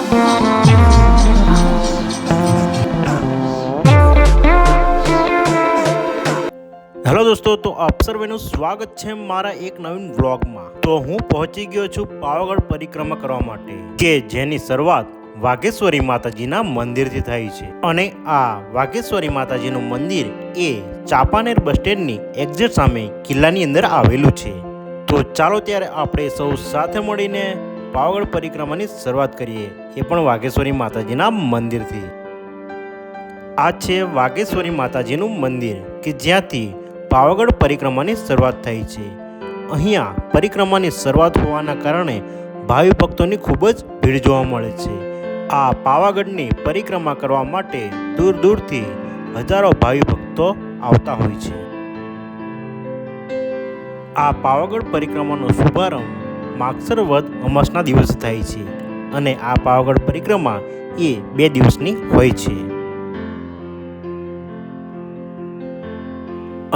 Hello દોસ્તો, તો આપ સર્વેનું સ્વાગત છે મારા એક નવીન વ્લોગમાં। તો હું પહોંચી ગયો છું પાવાગઢ પરિક્રમા કરવા માટે, કે જેની શરૂઆત વાઘેશ્વરી માતાજીના મંદિરથી થઈ છે। અને આ વાઘેશ્વરી માતાજીનું મંદિર એ ચાંપાનેર બસ સ્ટેન્ડની એક્ઝેક્ટ સામે કિલ્લાની અંદર આવેલું છે। તો ચાલો ત્યારે આપણે સૌ સાથે મળીને પાવાગઢ પરિક્રમાની શરૂઆત કરીએ, એ પણ વાઘેશ્વરી માતાજીના મંદિરથી। આ છે વાઘેશ્વરી માતાજીનું મંદિર, કે જ્યાંથી પાવાગઢ પરિક્રમાની શરૂઆત થઈ છે। અહીંયા પરિક્રમાની શરૂઆત હોવાના કારણે ભાવિ ભક્તોની ખૂબ જ ભીડ જોવા મળે છે। આ પાવાગઢની પરિક્રમા કરવા માટે દૂર દૂરથી હજારો ભાવિ ભક્તો આવતા હોય છે। આ પાવાગઢ પરિક્રમાનો શુભારંભ માગસર વદ અમાસના દિવસે થાય છે, અને આ પાવાગઢ પરિક્રમા એ 2 દિવસની હોય છે।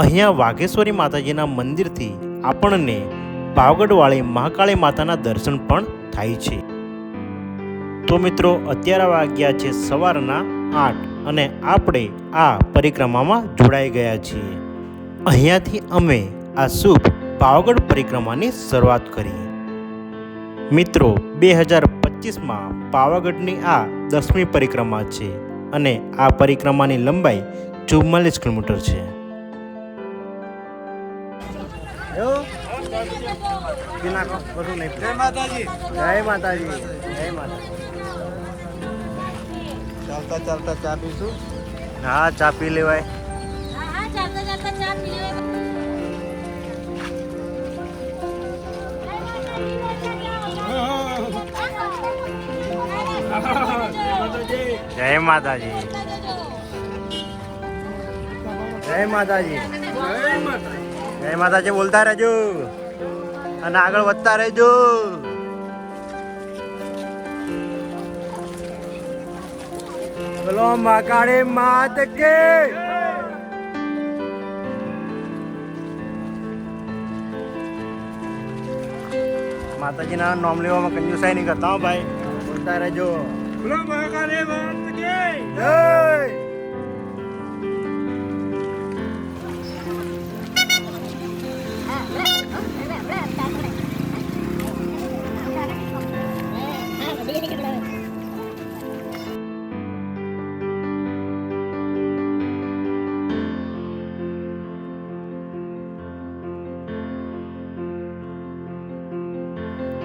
અહીંયા વાઘેશ્વરી માતાજીના મંદિરથી આપણને પાવાગઢવાળી મહાકાળી માતાના દર્શન પણ થાય છે। તો મિત્રો, અત્યારે વાગ્યા છે સવારના 8 અને આપણે આ પરિક્રમામાં જોડાઈ ગયા છીએ। અહીંયાથી અમે આ શુભ પાવાગઢ પરિક્રમાની શરૂઆત કરી। મિત્રો, 2025માં પાવાગઢની આ 10મી પરિક્રમા છે, અને આ પરિક્રમાની લંબાઈ 44 કિલોમીટર છે। જય માતાજી, જય માતાજી, જય માતાજી। ચાલતા ચાલતા ચા પીશું। હા, ચા પી લેવાય। હા, ચાલતા ચાલતા ચા પી લેવાય। જય માતાજી, જય માતાજી, જય માતાજી બોલતા રહેજો અને આગળ વધતા રહેજો। બોલો મહાકાળી માત કે। માતાજીના નામ લેવામાં કંજુસાઈ નહીં કરતા હો ભાઈ, બોલતા રહેજો। બોલો મહાકાળી માત કે જય।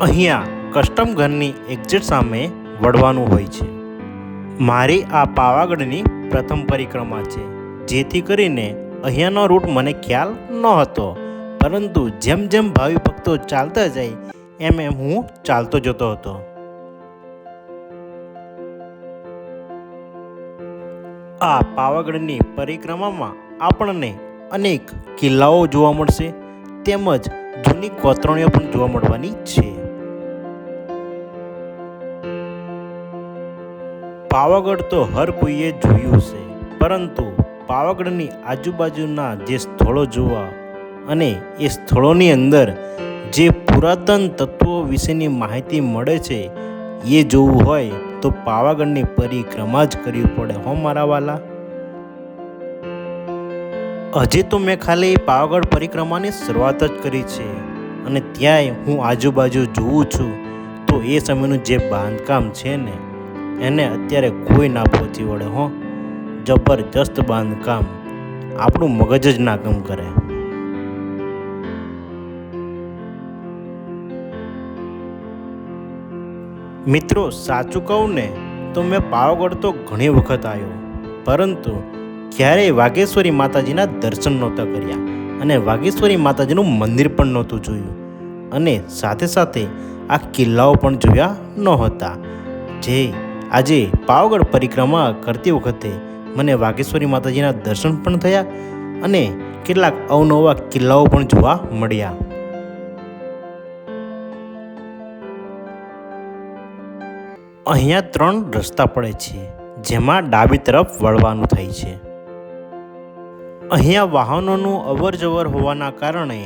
અહીંયા કસ્ટમ ઘરની એક્ઝેક્ટ સામે વળવાનું હોય છે। મારી આ પાવાગઢની પ્રથમ પરિક્રમા છે, જેથી કરીને અહીંયાનો રૂટ મને ખ્યાલ ન હતો, પરંતુ જેમ જેમ ભાવિ ભક્તો ચાલતા જાય એમ એમ હું ચાલતો જતો હતો। આ પાવાગઢની પરિક્રમામાં આપણને અનેક કિલ્લાઓ જોવા મળશે, તેમજ જૂની કોતરણીઓ પણ જોવા મળવાની છે। પાવાગઢ તો હર કોઈએ જોયું છે, પરંતુ પાવાગઢની આજુબાજુના જે સ્થળો જોવા અને એ સ્થળોની અંદર જે પુરાતન તત્વો વિશેની માહિતી મળે છે, એ જોવું હોય તો પાવાગઢની પરિક્રમા જ કરવી પડે હો મારા વાલા। હજી તો મેં ખાલી પાવાગઢ પરિક્રમાની શરૂઆત જ કરી છે, અને ત્યાંય હું આજુબાજુ જોઉં છું તો એ સમયનું જે બાંધકામ છે ને, એને અત્યારે કોઈ ના પહોંચી વળે હો। જબરજસ્ત બાંધકામ, આપણું મગજ જ ના કામ કરે। મિત્રો, સાચું કહું ને તો મેં પાવાગઢ તો ઘણી વખત આવ્યો, પરંતુ ક્યારેય વાઘેશ્વરી માતાજીના દર્શન નહોતા કર્યા, અને વાઘેશ્વરી માતાજીનું મંદિર પણ નહોતું જોયું, અને સાથે સાથે આ કિલ્લાઓ પણ જોયા નહોતા। જે આજે પાવાગઢ પરિક્રમા કરતી વખતે મને વાઘેશ્વરી માતાજીના દર્શન પણ થયા, અને કેટલાક અવનવા કિલ્લાઓ પણ જોવા મળ્યા। અહીંયા 3 રસ્તા પડે છે, જેમાં ડાબી તરફ વળવાનું થાય છે। અહીંયા વાહનોનું અવર જવર હોવાના કારણે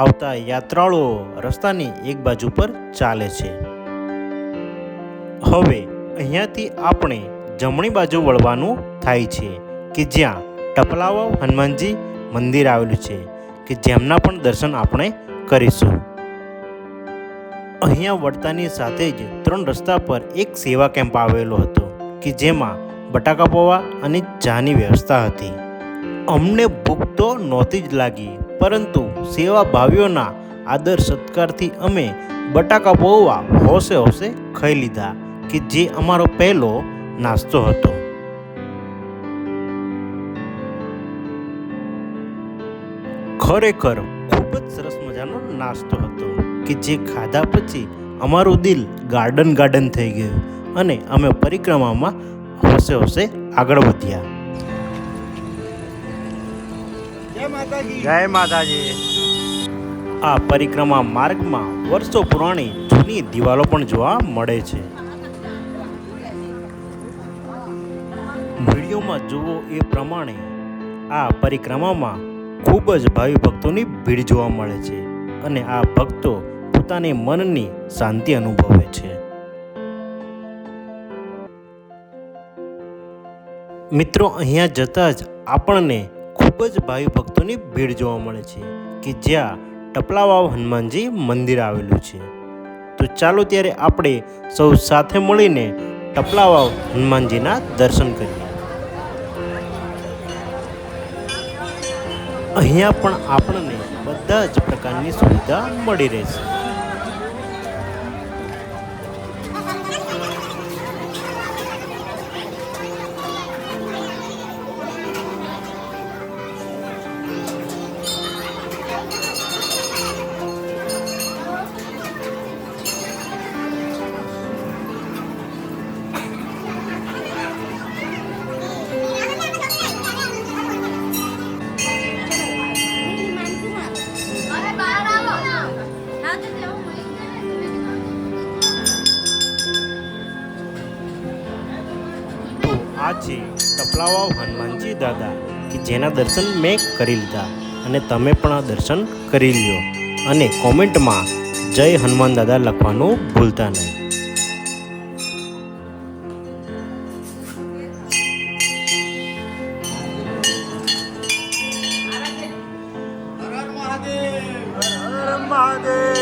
આવતા યાત્રાળુઓ રસ્તાની એક બાજુ પર ચાલે છે। હવે અહીંયાથી આપણે જમણી બાજુ વળવાનું થાય છે કે જ્યાં ટપલાવાવ હનુમાનજી મંદિર આવેલું છે કે જેમના પણ દર્શન આપણે કરીશું. અહીંયા વળતાની સાથે જ 3 રસ્તા પર એક સેવા કેમ્પ આવેલો હતો કે જેમાં બટાકા પૌવા અને ચાની વ્યવસ્થા હતી. અમને ભૂખ તો નહોતી જ લાગી, પરંતુ સેવા ભાવીઓના આદર સત્કારથી અમે બટાકા પૌવા હોશે હોશે ખાઈ લીધા કે જે અમારો પહેલો નાસ્તો હતો. ખરેખર ખૂબ જ સરસ મજાનો નાસ્તો હતો કે જે ખાધા પછી અમારું દિલ ગાર્ડન થઈ ગયું અને અમે પરિક્રમામાં હોશે હોશે આગળ વધ્યા. જય માતાજી. જય માતાજી. આ પરિક્રમા માર્ગમાં વર્ષો પુરાણી જૂની દિવાલો પણ જોવા મળે છે. વિડીયોમાં જુઓ એ પ્રમાણે આ પરિક્રમામાં ખૂબ જ ભાવિ ભક્તોની ભીડ જોવા મળે છે અને આ ભક્તો પોતાની મનની શાંતિ અનુભવે છે. મિત્રો, અહીંયા જતાં જ આપણને ખૂબ જ ભાવિ ભક્તોની ભીડ જોવા મળે છે કે જ્યાં ટપલાવાવ હનુમાનજી મંદિર આવેલું છે. તો ચાલો ત્યારે આપણે સૌ સાથે મળીને ટપલાવાવ હનુમાનજીના દર્શન કરીએ. અહીંયા પણ આપણને બધા જ પ્રકારની સુવિધા મળી રહેશે. આ છે ટપલાવાવ હનુમાનજી દાદા કે જેના દર્શન મેં કરી લીધા અને તમે પણ આ દર્શન કરી લ્યો અને કોમેન્ટમાં જય હનુમાન દાદા લખવાનું ભૂલતા નહીં. હર હર મહાદેવ. હર મહાદેવ.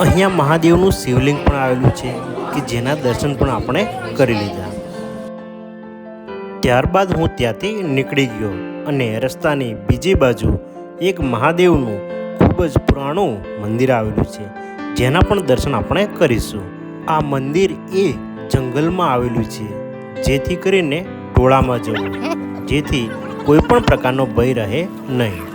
અહીંયા મહાદેવનું શિવલિંગ પણ આવેલું છે કે જેના દર્શન પણ આપણે કરી લીધા. ત્યારબાદ હું ત્યાંથી નીકળી ગયો અને રસ્તાની બીજી બાજુ એક મહાદેવનું ખૂબ જ પુરાણું મંદિર આવેલું છે જેના પણ દર્શન આપણે કરીશું. આ મંદિર એ જંગલમાં આવેલું છે જેથી કરીને ટોળામાં જવું, જેથી કોઈ પણ પ્રકારનો ભય રહે નહીં.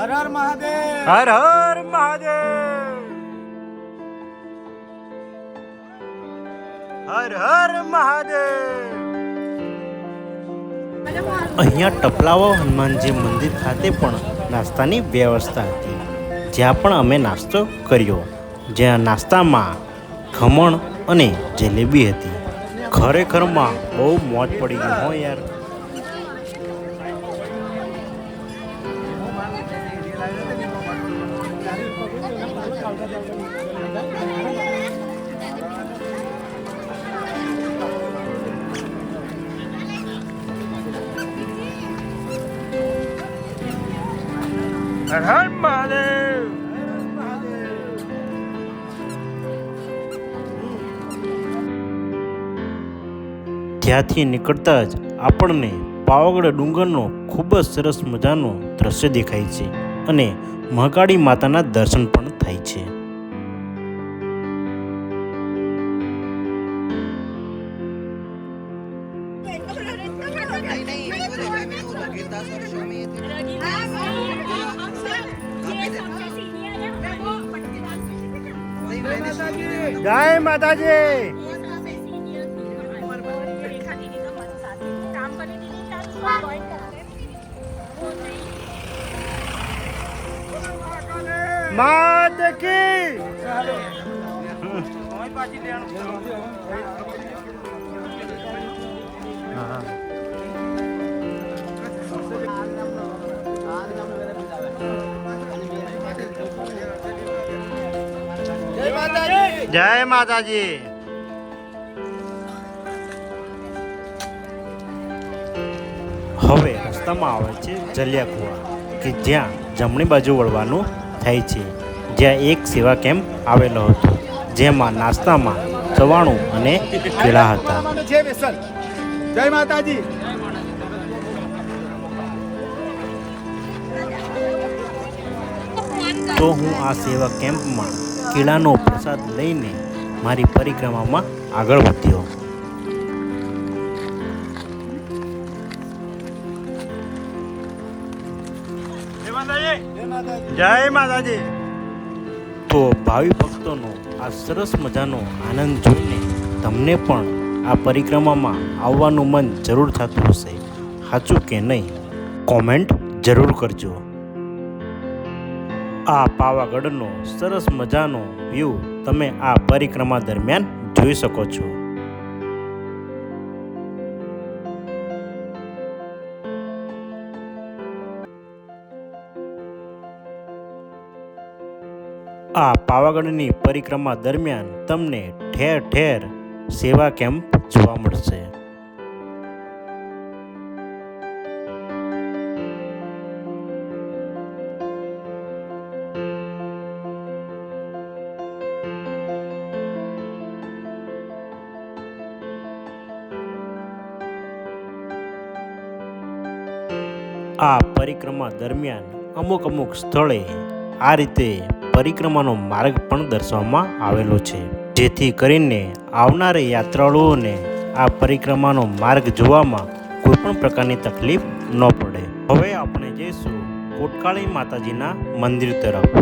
હર હર મહાદેવ. હર હર મહાદેવ. હર હર મહાદેવ. અહીંયા ટપલાવાવ હનુમાનજી મંદિર ખાતે પણ નાસ્તાની વ્યવસ્થા હતી, જ્યાં પણ અમે નાસ્તો કર્યો, જ્યાં નાસ્તામાં ખમણ અને જલેબી હતી. ખરેખરમાં બહુ મોજ પડી ગઈ હો યાર. હર હર મહાદેવ. ત્યાંથી નીકળતા જ આપણને પાવાગઢ ડુંગરનો ખૂબ જ સરસ મજાનો દ્રશ્ય દેખાય છે અને મહાકાળી માતાના દર્શન પણ થાય છે. જય માતાજી. માત કી. જય માતાજી. જય માતાજી. હવે રસ્તામાં આવે છે જલિયા કુવા કે જ્યાં જમણી બાજુ વળવાનું થાય છે, જ્યાં એક સેવા કેમ્પ આવેલો હતો જેમાં નાસ્તામાં ચવાણું અને કેળા હતા. જય બેસલ. જય માતાજી. તો હું આ સેવા કેમ્પમાં કેળાનો પ્રસાદ લઈને મારી પરિક્રમામાં આગળ વધ્યો. જય માતાજી. તો ભાવિ ભક્તોનો આ સરસ મજાનો આનંદ જોઈને તમને પણ આ પરિક્રમામાં આવવાનું મન જરૂર થતું હશે, સાચું કે નહીં? કોમેન્ટ જરૂર કરજો. આ પાવાગઢનો સરસ મજાનો વ્યૂ તમે આ પરિક્રમા દરમિયાન જોઈ શકો છો. આ પાવાગઢની પરિક્રમા દરમિયાન તમને ઠેર ઠેર સેવા કેમ્પ જોવા મળશે. આ પરિક્રમા દરમિયાન અમુક સ્થળે આ રીતે પરિક્રમાનો માર્ગ પણ દર્શાવવામાં આવેલો છે, જેથી કરીને આવનારા યાત્રાળુઓને આ પરિક્રમાનો માર્ગ જોવામાં કોઈ પણ પ્રકારની તકલીફ ન પડે. હવે આપણે જઈશું કોટકાળી માતાજીના મંદિર તરફ.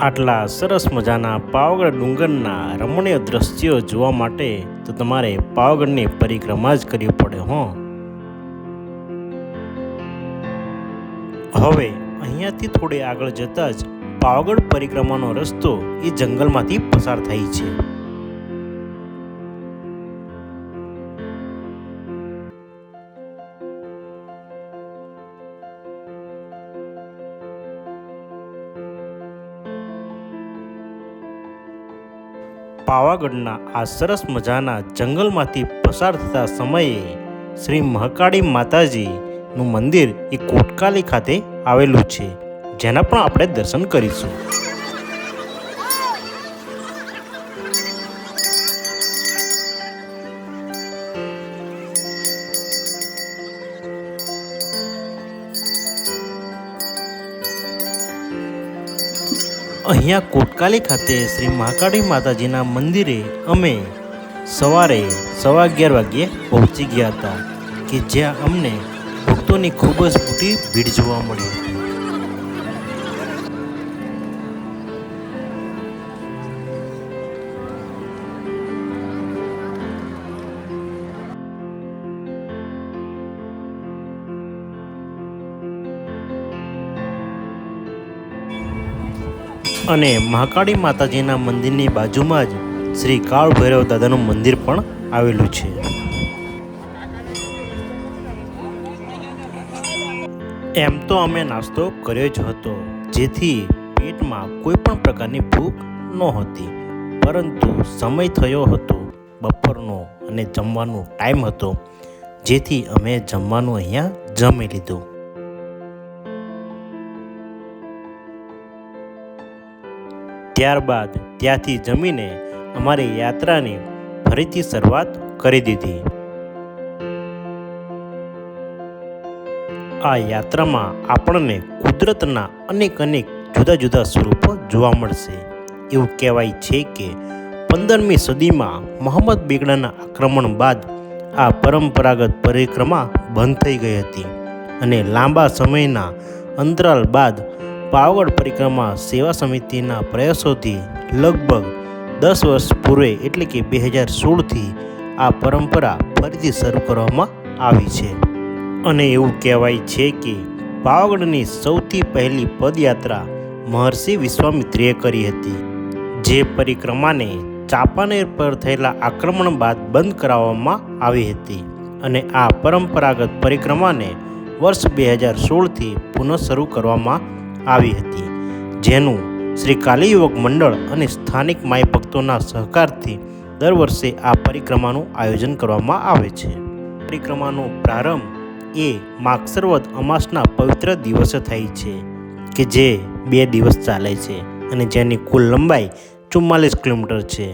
આટલા સરસ મજાના પાવાગઢ ડુંગરના રમણીય દ્રશ્યો જોવા માટે તો તમારે પાવાગઢની પરિક્રમા જ કરવી પડે હો. હવે અહીંયાથી થોડે આગળ જતા જ પાવાગઢ પરિક્રમાનો રસ્તો એ જંગલમાંથી પસાર થાય છે. પાવાગઢના આ સરસ મજાના જંગલમાંથી પસાર થતા સમયે શ્રી મહાકાળી માતાજીનું મંદિર એ કોટકાલી ખાતે આવેલું છે, જેના પણ આપણે દર્શન કરીશું. અહીંયા કોટકાલી ખાતે શ્રી મહાકાળી માતાજીના મંદિરે અમે સવારે 11:15 વાગ્યે પહોંચી ગયા હતા, કે જ્યાં અમને ભક્તોની ખૂબ જ મોટી ભીડ જોવા મળી હતી. અને મહાકાળી માતાજીના મંદિરની બાજુમાં જ શ્રી કાળ ભૈરવ દાદાનું મંદિર પણ આવેલું છે. એમ તો અમે નાસ્તો કર્યો જ હતો, જેથી પેટમાં કોઈ પણ પ્રકારની ભૂખ નહોતી, પરંતુ સમય થયો હતો બપોરનો અને જમવાનો ટાઈમ હતો, જેથી અમે જમવાનું અહીંયા જમી લીધું. ત્યારબાદ ત્યાંથી જમીને અમારી યાત્રાની ફરીથી શરૂઆત કરી દીધી. આ યાત્રામાં આપણને કુદરતના અનેક જુદા જુદા સ્વરૂપો જોવા મળશે. એવું કહેવાય છે કે 15મી સદીમાં મોહમ્મદ બેગડાના આક્રમણ બાદ આ પરંપરાગત પરિક્રમા બંધ થઈ ગઈ હતી અને લાંબા સમયના અંતરાલ બાદ પાવાગઢ પરિક્રમા સેવા સમિતિના પ્રયાસોથી લગભગ 10 વર્ષ પૂર્વે એટલે કે 2016થી આ પરંપરા ફરીથી શરૂ કરવામાં આવી છે. અને એવું કહેવાય છે કે પાવાગઢની સૌથી પહેલી પદયાત્રા મહર્ષિ વિશ્વામિત્રીએ કરી હતી, જે પરિક્રમાને ચાંપાનેર પર થયેલા આક્રમણ બાદ બંધ કરાવવામાં આવી હતી અને આ પરંપરાગત પરિક્રમાને વર્ષ 2016થી પુનઃ શરૂ કરવામાં આવી હતી, જેનું શ્રી કાલી યુવક મંડળ અને સ્થાનિક માઈ ભક્તોના સહકારથી દર વર્ષે આ પરિક્રમાનું આયોજન કરવામાં આવે છે. પરિક્રમાનો પ્રારંભ એ માગસર વદ અમાસના પવિત્ર દિવસે થાય છે કે જે 2 દિવસ ચાલે છે અને જેની કુલ લંબાઈ 44 કિલોમીટર છે,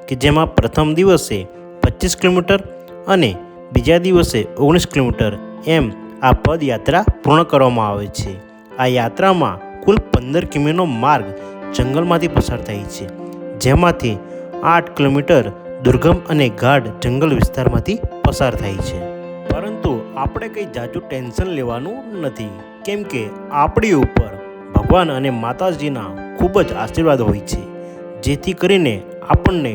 કે જેમાં પ્રથમ દિવસે 25 કિલોમીટર અને બીજા દિવસે 19 કિલોમીટર એમ આ પદયાત્રા પૂર્ણ કરવામાં આવે છે. આ યાત્રામાં કુલ 15 કિમીનો માર્ગ જંગલમાંથી પસાર થાય છે, જેમાંથી 8 કિલોમીટર દુર્ગમ અને ગાઢ જંગલ વિસ્તારમાંથી પસાર થાય છે. પરંતુ આપણે કંઈ જાજુ ટેન્શન લેવાનું નથી, કેમ કે આપણી ઉપર ભગવાન અને માતાજીના ખૂબ જ આશીર્વાદ હોય છે, જેથી કરીને આપણને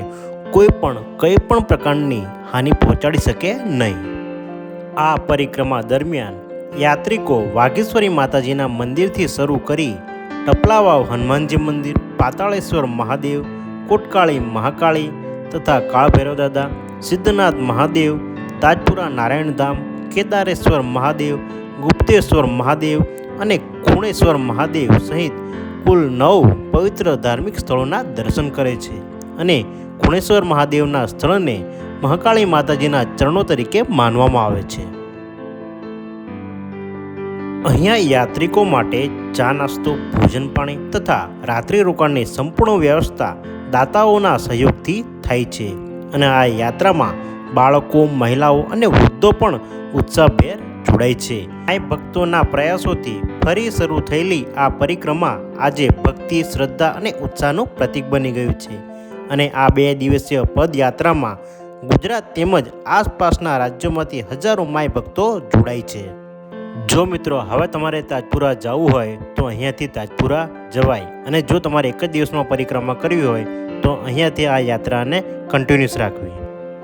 કંઈ પણ પ્રકારની હાનિ પહોંચાડી શકે નહીં. આ પરિક્રમા દરમિયાન યાત્રિકો વાઘેશ્વરી માતાજીના મંદિરથી શરૂ કરી ટપલાવાવ હનુમાનજી મંદિર, પાતાળેશ્વર મહાદેવ, કોટકાળી મહાકાળી તથા કાળભૈરવ દાદા, સિદ્ધનાથ મહાદેવ, તાજપુરા નારાયણધામ, કેદારેશ્વર મહાદેવ, ગુપ્તેશ્વર મહાદેવ અને ખૂણેશ્વર મહાદેવ સહિત કુલ 9 પવિત્ર ધાર્મિક સ્થળોના દર્શન કરે છે અને ખૂણેશ્વર મહાદેવના સ્થળને મહાકાળી માતાજીના ચરણો તરીકે માનવામાં આવે છે. અહીંયા યાત્રિકો માટે ચા નાસ્તો, ભોજન પાણી તથા રાત્રિ રોકાણની સંપૂર્ણ વ્યવસ્થા દાતાઓના સહયોગથી થાય છે અને આ યાત્રામાં બાળકો, મહિલાઓ અને વૃદ્ધો પણ ઉત્સાહભેર જોડાય છે. આ ભક્તોના પ્રયાસોથી ફરી શરૂ થયેલી આ પરિક્રમા આજે ભક્તિ, શ્રદ્ધા અને ઉત્સાહનું પ્રતીક બની ગયું છે અને આ 2 દિવસીય પદયાત્રામાં ગુજરાત તેમજ આસપાસના રાજ્યોમાંથી હજારો માય ભક્તો જોડાય છે. જો મિત્રો હવે તમારે તાજપુરા જવું હોય તો અહીંયાથી તાજપુરા જવાય અને જો તમારે એક જ દિવસમાં પરિક્રમા કરવી હોય તો અહીંયાથી આ યાત્રાને કન્ટિન્યુઅસ રાખવી.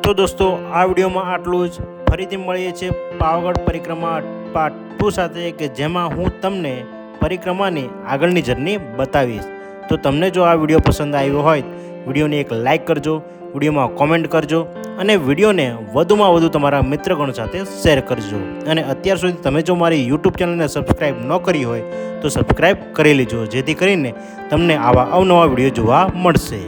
તો દોસ્તો, આ વિડીયોમાં આટલું જ. ફરીથી મળીએ છીએ પાવાગઢ પરિક્રમા પાર્ટ 2 સાથે, કે જેમાં હું તમને પરિક્રમાની આગળની જર્ની બતાવીશ. તો તમને જો આ વિડીયો પસંદ આવ્યો હોય વિડીયોને એક લાઇક કરજો, વિડીયોમાં કોમેન્ટ કરજો અને વિડીયોને વધુમાં વધુ તમારા મિત્રગણ સાથે શેર કરજો. અને અત્યાર સુધી તમે જો મારી YouTube ચેનલને સબસ્ક્રાઈબ ન કરી હોય તો સબસ્ક્રાઈબ કરી લેજો, જેથી કરીને તમને આવા અવનવા વિડીયો જોવા મળશે.